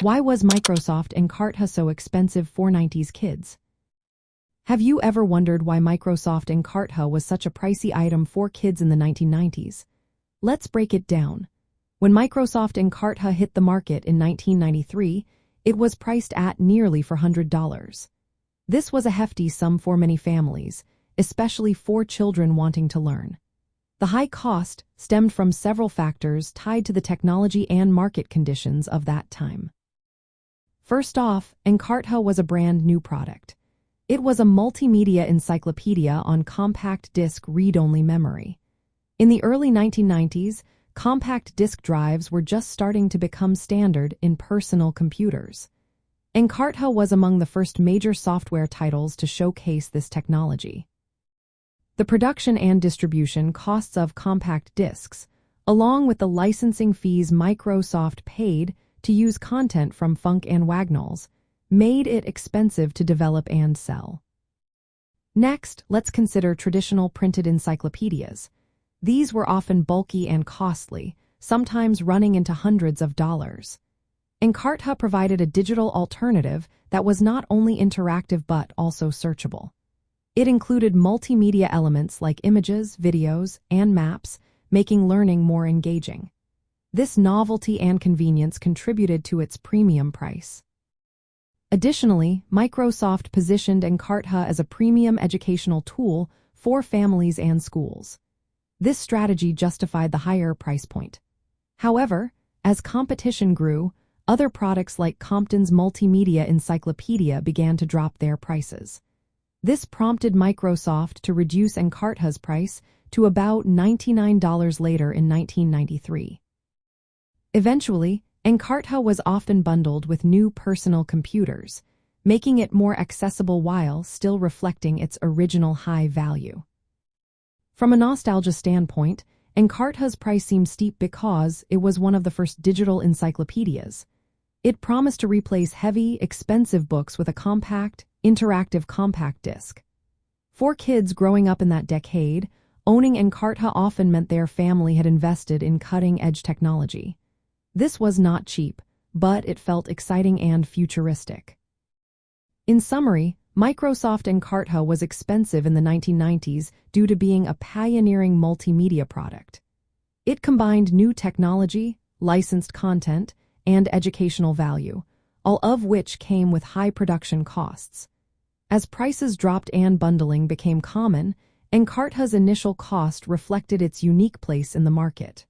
Why was Microsoft Encarta so expensive for 90s kids? Have you ever wondered why Microsoft Encarta was such a pricey item for kids in the 1990s? Let's break it down. When Microsoft Encarta hit the market in 1993, it was priced at nearly $400. This was a hefty sum for many families, especially for children wanting to learn. The high cost stemmed from several factors tied to the technology and market conditions of that time. First off, Encarta was a brand new product. It was a multimedia encyclopedia on compact disc read-only memory. In the early 1990s, compact disc drives were just starting to become standard in personal computers. Encarta was among the first major software titles to showcase this technology. The production and distribution costs of compact discs, along with the licensing fees Microsoft paid to use content from Funk and Wagnalls, made it expensive to develop and sell. Next, let's consider traditional printed encyclopedias. These were often bulky and costly, sometimes running into hundreds of dollars. Encarta provided a digital alternative that was not only interactive but also searchable. It included multimedia elements like images, videos, and maps, making learning more engaging. This novelty and convenience contributed to its premium price. Additionally, Microsoft positioned Encarta as a premium educational tool for families and schools. This strategy justified the higher price point. However, as competition grew, other products like Compton's Multimedia Encyclopedia began to drop their prices. This prompted Microsoft to reduce Encarta's price to about $99 later in 1993. Eventually, Encarta was often bundled with new personal computers, making it more accessible while still reflecting its original high value. From a nostalgia standpoint, Encarta's price seemed steep because it was one of the first digital encyclopedias. It promised to replace heavy, expensive books with a compact, interactive compact disc. For kids growing up in that decade, owning Encarta often meant their family had invested in cutting-edge technology. This was not cheap, but it felt exciting and futuristic. In summary, Microsoft Encarta was expensive in the 1990s due to being a pioneering multimedia product. It combined new technology, licensed content, and educational value, all of which came with high production costs. As prices dropped and bundling became common, Encarta's initial cost reflected its unique place in the market.